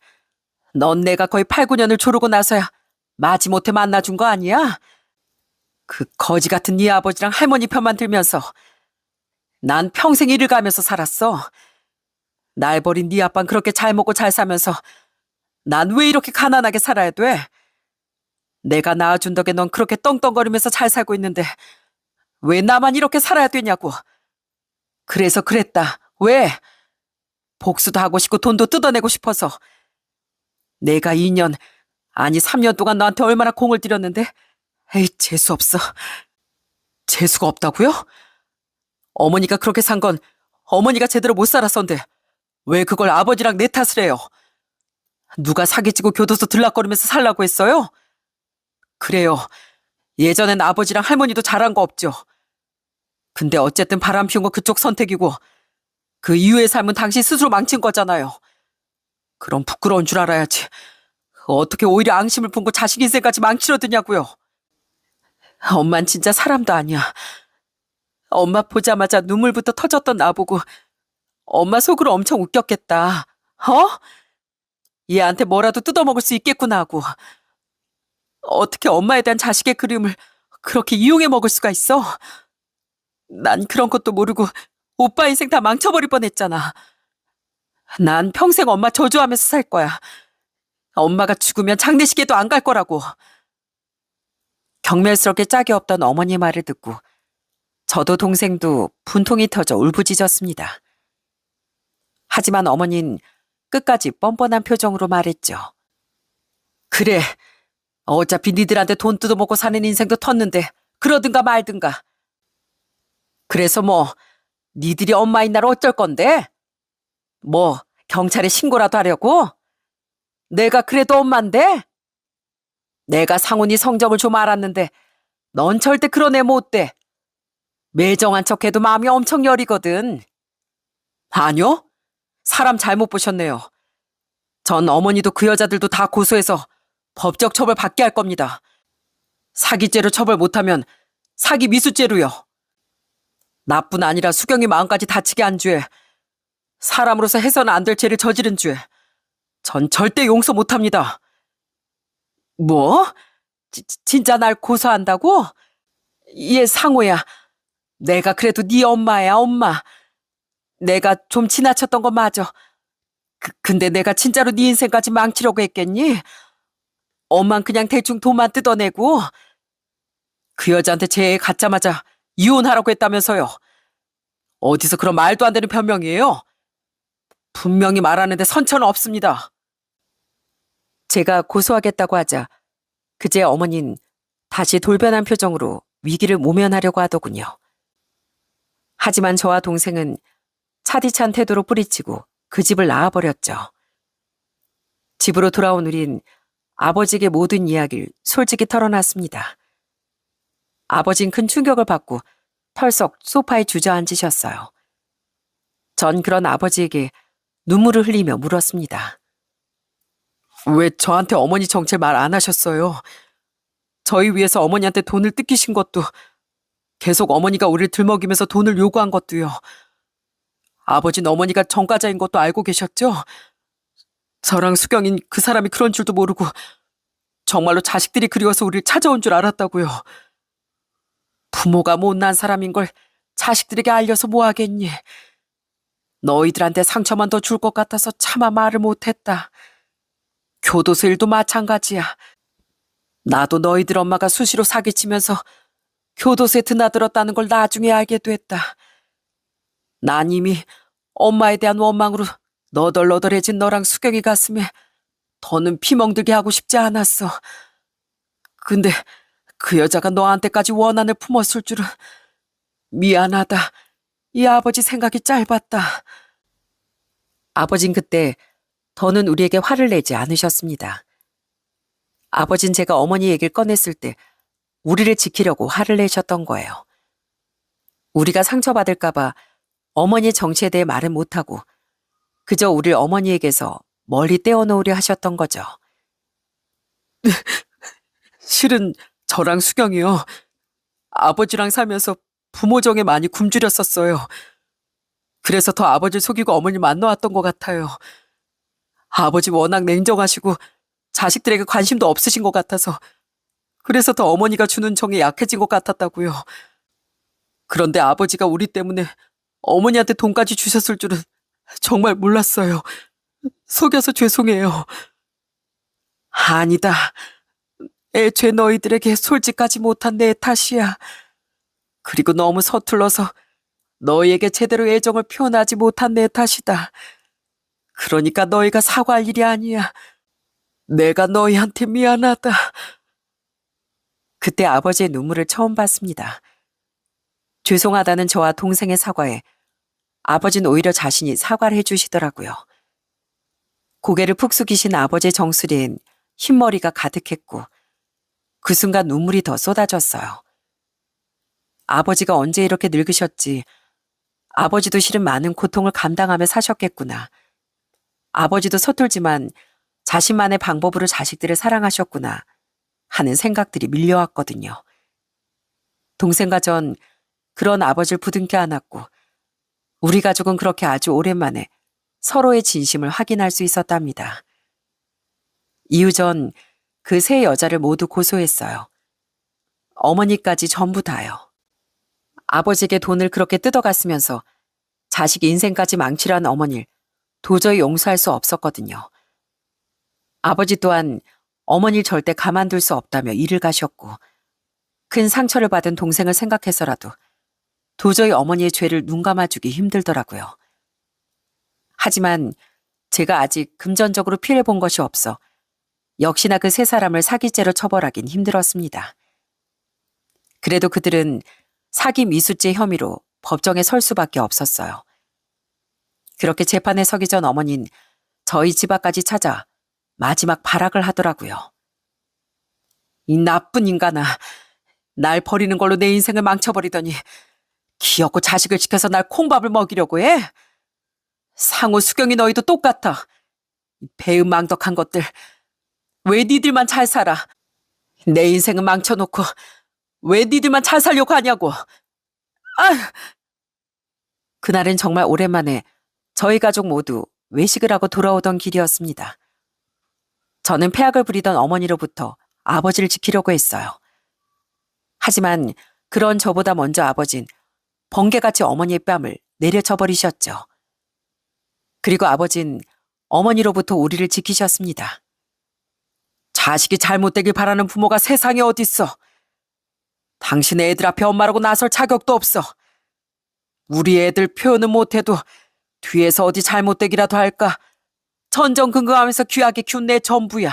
넌 내가 거의 8, 9년을 조르고 나서야 마지못해 만나준 거 아니야? 그 거지 같은 네 아버지랑 할머니 편만 들면서 난 평생 이를 가면서 살았어. 날 버린 네 아빠는 그렇게 잘 먹고 잘 사면서 난 왜 이렇게 가난하게 살아야 돼? 내가 낳아준 덕에 넌 그렇게 떵떵거리면서 잘 살고 있는데 왜 나만 이렇게 살아야 되냐고. 그래서 그랬다. 왜? 복수도 하고 싶고 돈도 뜯어내고 싶어서. 내가 2년, 아니 3년 동안 너한테 얼마나 공을 들였는데 에이, 재수없어. 재수가 없다고요? 어머니가 그렇게 산 건 어머니가 제대로 못 살았었는데 왜 그걸 아버지랑 내 탓을 해요? 누가 사기치고 교도소 들락거리면서 살라고 했어요? 그래요. 예전엔 아버지랑 할머니도 잘한 거 없죠. 근데 어쨌든 바람 피운 거 그쪽 선택이고 그 이후의 삶은 당신 스스로 망친 거잖아요. 그럼 부끄러운 줄 알아야지. 어떻게 오히려 앙심을 품고 자식 인생까지 망치려드냐고요. 엄만 진짜 사람도 아니야. 엄마 보자마자 눈물부터 터졌던 나보고 엄마 속으로 엄청 웃겼겠다. 얘한테 뭐라도 뜯어먹을 수 있겠구나 하고. 어떻게 엄마에 대한 자식의 그림을 그렇게 이용해 먹을 수가 있어? 난 그런 것도 모르고 오빠 인생 다 망쳐버릴 뻔했잖아. 난 평생 엄마 저주하면서 살 거야. 엄마가 죽으면 장례식에도 안 갈 거라고. 경멸스럽게 짝이 없던 어머니 말을 듣고 저도 동생도 분통이 터져 울부짖었습니다. 하지만 어머니는 끝까지 뻔뻔한 표정으로 말했죠. 그래, 어차피 니들한테 돈 뜯어먹고 사는 인생도 텄는데 그러든가 말든가. 그래서 뭐 니들이 엄마인 날 어쩔 건데? 뭐 경찰에 신고라도 하려고? 내가 그래도 엄마인데? 내가 상훈이 성적을 좀 알았는데 넌 절대 그런 애 못 돼. 매정한 척해도 마음이 엄청 여리거든. 아니요? 사람 잘못 보셨네요. 전 어머니도 그 여자들도 다 고소해서 법적 처벌 받게 할 겁니다. 사기죄로 처벌 못하면 사기 미수죄로요. 나뿐 아니라 수경이 마음까지 다치게 한 죄, 사람으로서 해서는 안 될 죄를 저지른 죄, 전 절대 용서 못합니다. 뭐? 진짜 날 고소한다고? 얘 상호야. 내가 그래도 네 엄마야, 엄마. 내가 좀 지나쳤던 거 맞아. 근데 내가 진짜로 네 인생까지 망치려고 했겠니? 엄만 그냥 대충 돈만 뜯어내고 그 여자한테 제 애 갖자마자 이혼하라고 했다면서요. 어디서 그런 말도 안 되는 변명이에요? 분명히 말하는데 선처는 없습니다. 제가 고소하겠다고 하자 그제 어머니는 다시 돌변한 표정으로 위기를 모면하려고 하더군요. 하지만 저와 동생은 차디찬 태도로 뿌리치고 그 집을 나와버렸죠. 집으로 돌아온 우린 아버지에게 모든 이야기를 솔직히 털어놨습니다. 아버진 큰 충격을 받고 털썩 소파에 주저앉으셨어요. 전 그런 아버지에게 눈물을 흘리며 물었습니다. 왜 저한테 어머니 정체 말 안 하셨어요? 저희 위해서 어머니한테 돈을 뜯기신 것도, 계속 어머니가 우리를 들먹이면서 돈을 요구한 것도요. 아버지는 어머니가 전과자인 것도 알고 계셨죠? 저랑 수경인 그 사람이 그런 줄도 모르고 정말로 자식들이 그리워서 우리를 찾아온 줄 알았다고요. 부모가 못난 사람인 걸 자식들에게 알려서 뭐 하겠니? 너희들한테 상처만 더 줄 것 같아서 차마 말을 못했다. 교도소 일도 마찬가지야. 나도 너희들 엄마가 수시로 사기치면서 교도소에 드나들었다는 걸 나중에 알게 됐다. 난 이미 엄마에 대한 원망으로 너덜너덜해진 너랑 수경이 가슴에 더는 피멍들게 하고 싶지 않았어. 근데 그 여자가 너한테까지 원한을 품었을 줄은. 미안하다. 이 아버지 생각이 짧았다. 아버진 그때 더는 우리에게 화를 내지 않으셨습니다. 아버진 제가 어머니 얘기를 꺼냈을 때 우리를 지키려고 화를 내셨던 거예요. 우리가 상처받을까봐 어머니의 정체에 대해 말은 못하고 그저 우리를 어머니에게서 멀리 떼어놓으려 하셨던 거죠. 실은 저랑 수경이요. 아버지랑 살면서 부모 정에 많이 굶주렸었어요. 그래서 더 아버지를 속이고 어머니 만나왔던 것 같아요. 아버지 워낙 냉정하시고 자식들에게 관심도 없으신 것 같아서 그래서 더 어머니가 주는 정에 약해진 것 같았다고요. 그런데 아버지가 우리 때문에 어머니한테 돈까지 주셨을 줄은 정말 몰랐어요. 속여서 죄송해요. 아니다. 애초에 너희들에게 솔직하지 못한 내 탓이야. 그리고 너무 서툴러서 너희에게 제대로 애정을 표현하지 못한 내 탓이다. 그러니까 너희가 사과할 일이 아니야. 내가 너희한테 미안하다. 그때 아버지의 눈물을 처음 봤습니다. 죄송하다는 저와 동생의 사과에 아버지는 오히려 자신이 사과를 해주시더라고요. 고개를 푹 숙이신 아버지의 정수리엔 흰머리가 가득했고 그 순간 눈물이 더 쏟아졌어요. 아버지가 언제 이렇게 늙으셨지. 아버지도 실은 많은 고통을 감당하며 사셨겠구나. 아버지도 서툴지만 자신만의 방법으로 자식들을 사랑하셨구나 하는 생각들이 밀려왔거든요. 동생과 전 그런 아버지를 부둥켜 안았고 우리 가족은 그렇게 아주 오랜만에 서로의 진심을 확인할 수 있었답니다. 이후 전 그 세 여자를 모두 고소했어요. 어머니까지 전부 다요. 아버지에게 돈을 그렇게 뜯어갔으면서 자식 인생까지 망치려는 어머니를 도저히 용서할 수 없었거든요. 아버지 또한 어머니를 절대 가만둘 수 없다며 일을 가셨고 큰 상처를 받은 동생을 생각해서라도 도저히 어머니의 죄를 눈감아주기 힘들더라고요. 하지만 제가 아직 금전적으로 피해본 것이 없어 역시나 그 세 사람을 사기죄로 처벌하긴 힘들었습니다. 그래도 그들은 사기 미수죄 혐의로 법정에 설 수밖에 없었어요. 그렇게 재판에 서기 전 어머니는 저희 집 앞까지 찾아 마지막 발악을 하더라고요. 이 나쁜 인간아, 날 버리는 걸로 내 인생을 망쳐버리더니 귀엽고 자식을 지켜서 날 콩밥을 먹이려고 해? 상호 수경이 너희도 똑같아. 이 배은망덕한 것들. 왜 니들만 잘 살아? 내 인생은 망쳐놓고 왜 니들만 잘 살려고 하냐고. 아! 그날은 정말 오랜만에 저희 가족 모두 외식을 하고 돌아오던 길이었습니다. 저는 폐악을 부리던 어머니로부터 아버지를 지키려고 했어요. 하지만 그런 저보다 먼저 아버진 번개같이 어머니의 뺨을 내려쳐 버리셨죠. 그리고 아버진 어머니로부터 우리를 지키셨습니다. 자식이 잘못되길 바라는 부모가 세상에 어딨어. 당신의 애들 앞에 엄마라고 나설 자격도 없어. 우리 애들 표현은 못해도 뒤에서 어디 잘못되기라도 할까 전전긍긍하면서 귀하게 키운 내 전부야.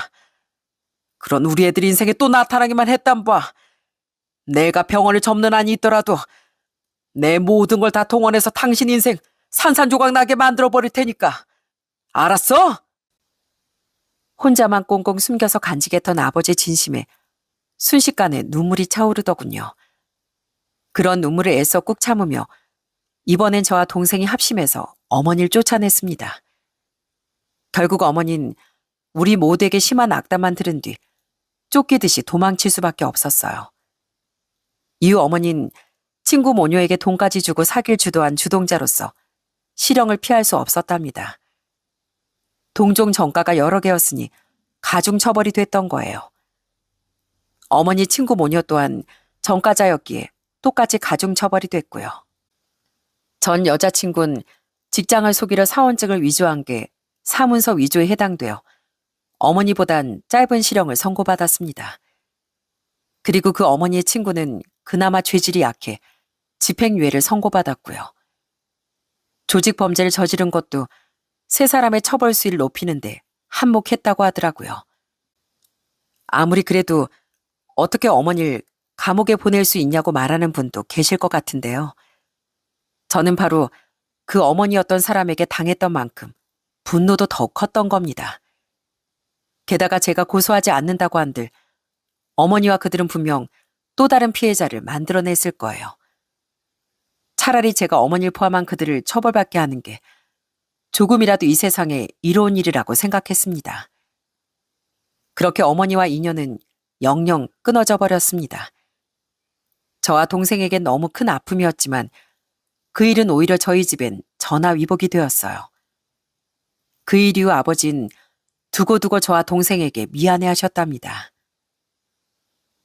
그런 우리 애들 인생에 또 나타나기만 했단 봐. 내가 병원을 접는 한이 있더라도 내 모든 걸 다 동원해서 당신 인생 산산조각 나게 만들어버릴 테니까. 알았어? 혼자만 꽁꽁 숨겨서 간직했던 아버지의 진심에 순식간에 눈물이 차오르더군요. 그런 눈물을 애써 꾹 참으며 이번엔 저와 동생이 합심해서 어머니를 쫓아냈습니다. 결국 어머니는 우리 모두에게 심한 악담만 들은 뒤 쫓기듯이 도망칠 수밖에 없었어요. 이후 어머니는 친구 모녀에게 돈까지 주고 사기를 주도한 주동자로서 실형을 피할 수 없었답니다. 동종 전과가 여러 개였으니 가중 처벌이 됐던 거예요. 어머니 친구 모녀 또한 전과자였기에 똑같이 가중 처벌이 됐고요. 전 여자친구는 직장을 속이려 사원증을 위조한 게 사문서 위조에 해당되어 어머니보단 짧은 실형을 선고받았습니다. 그리고 그 어머니의 친구는 그나마 죄질이 약해 집행유예를 선고받았고요. 조직 범죄를 저지른 것도 세 사람의 처벌 수위를 높이는데 한몫했다고 하더라고요. 아무리 그래도 어떻게 어머니를 감옥에 보낼 수 있냐고 말하는 분도 계실 것 같은데요. 저는 바로 그 어머니였던 사람에게 당했던 만큼 분노도 더욱 컸던 겁니다. 게다가 제가 고소하지 않는다고 한들 어머니와 그들은 분명 또 다른 피해자를 만들어냈을 거예요. 차라리 제가 어머니를 포함한 그들을 처벌받게 하는 게 조금이라도 이 세상에 이로운 일이라고 생각했습니다. 그렇게 어머니와 인연은 영영 끊어져 버렸습니다. 저와 동생에겐 너무 큰 아픔이었지만 그 일은 오히려 저희 집엔 전화위복이 되었어요. 그 일 이후 아버진 두고두고 저와 동생에게 미안해하셨답니다.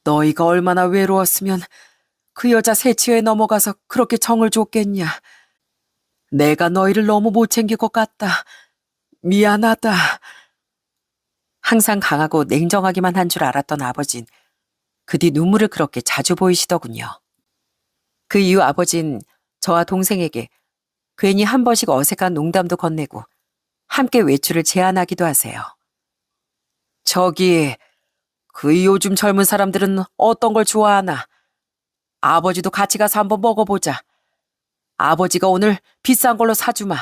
너희가 얼마나 외로웠으면 그 여자 세치에 넘어가서 그렇게 정을 줬겠냐. 내가 너희를 너무 못 챙길 것 같다. 미안하다. 항상 강하고 냉정하기만 한 줄 알았던 아버진 그 뒤 눈물을 그렇게 자주 보이시더군요. 그 이후 아버진 저와 동생에게 괜히 한 번씩 어색한 농담도 건네고 함께 외출을 제안하기도 하세요. 저기, 그 요즘 젊은 사람들은 어떤 걸 좋아하나? 아버지도 같이 가서 한번 먹어보자. 아버지가 오늘 비싼 걸로 사주마.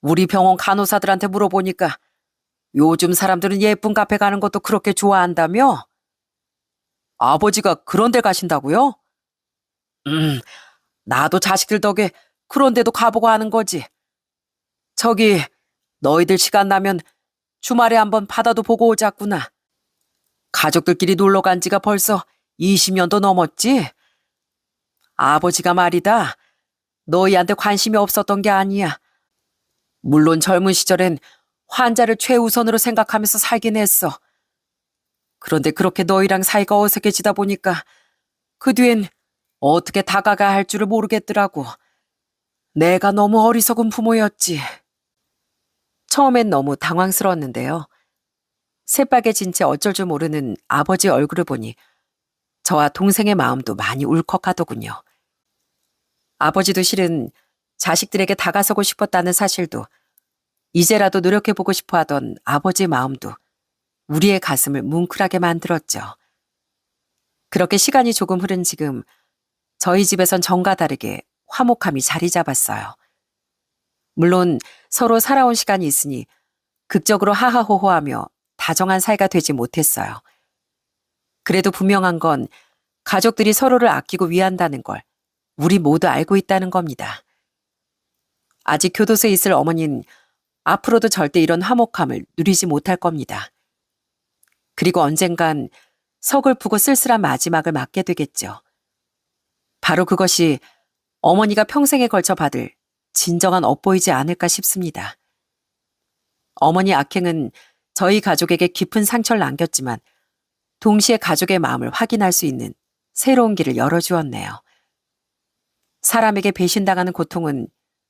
우리 병원 간호사들한테 물어보니까 요즘 사람들은 예쁜 카페 가는 것도 그렇게 좋아한다며? 아버지가 그런 데 가신다고요? 나도 자식들 덕에 그런 데도 가보고 하는 거지. 저기, 너희들 시간 나면 주말에 한번 바다도 보고 오자꾸나. 가족들끼리 놀러 간 지가 벌써 20년도 넘었지? 아버지가 말이다. 너희한테 관심이 없었던 게 아니야. 물론 젊은 시절엔 환자를 최우선으로 생각하면서 살긴 했어. 그런데 그렇게 너희랑 사이가 어색해지다 보니까 그 뒤엔 어떻게 다가가야 할 줄을 모르겠더라고. 내가 너무 어리석은 부모였지. 처음엔 너무 당황스러웠는데요. 새빨개진 채 어쩔 줄 모르는 아버지 얼굴을 보니 저와 동생의 마음도 많이 울컥하더군요. 아버지도 실은 자식들에게 다가서고 싶었다는 사실도 이제라도 노력해보고 싶어 하던 아버지의 마음도 우리의 가슴을 뭉클하게 만들었죠. 그렇게 시간이 조금 흐른 지금 저희 집에선 전과 다르게 화목함이 자리 잡았어요. 물론 서로 살아온 시간이 있으니 극적으로 하하호호하며 다정한 사이가 되지 못했어요. 그래도 분명한 건 가족들이 서로를 아끼고 위한다는 걸 우리 모두 알고 있다는 겁니다. 아직 교도소에 있을 어머니는 앞으로도 절대 이런 화목함을 누리지 못할 겁니다. 그리고 언젠간 서글프고 쓸쓸한 마지막을 맞게 되겠죠. 바로 그것이 어머니가 평생에 걸쳐 받을 진정한 업보이지 않을까 싶습니다. 어머니 악행은 저희 가족에게 깊은 상처를 남겼지만 동시에 가족의 마음을 확인할 수 있는 새로운 길을 열어주었네요. 사람에게 배신당하는 고통은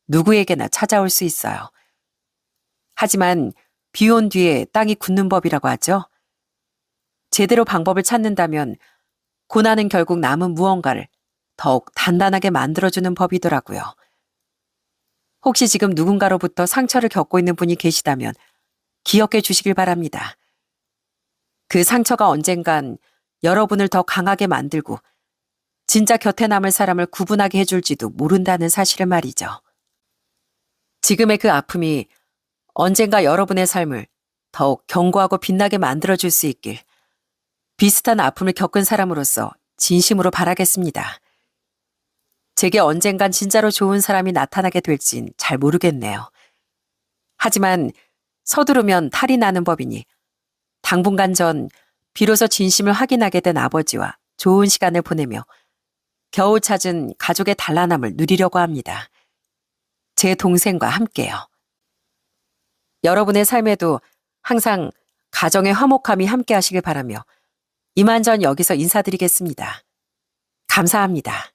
누구에게나 찾아올 수 있어요. 하지만 비 온 뒤에 땅이 굳는 법이라고 하죠. 제대로 방법을 찾는다면 고난은 결국 남은 무언가를 더욱 단단하게 만들어주는 법이더라고요. 혹시 지금 누군가로부터 상처를 겪고 있는 분이 계시다면 기억해 주시길 바랍니다. 그 상처가 언젠간 여러분을 더 강하게 만들고 진짜 곁에 남을 사람을 구분하게 해줄지도 모른다는 사실을 말이죠. 지금의 그 아픔이 언젠가 여러분의 삶을 더욱 견고하고 빛나게 만들어줄 수 있길 비슷한 아픔을 겪은 사람으로서 진심으로 바라겠습니다. 제게 언젠간 진짜로 좋은 사람이 나타나게 될진 잘 모르겠네요. 하지만 서두르면 탈이 나는 법이니 당분간 전 비로소 진심을 확인하게 된 아버지와 좋은 시간을 보내며 겨우 찾은 가족의 단란함을 누리려고 합니다. 제 동생과 함께요. 여러분의 삶에도 항상 가정의 화목함이 함께 하시길 바라며 이만 전 여기서 인사드리겠습니다. 감사합니다.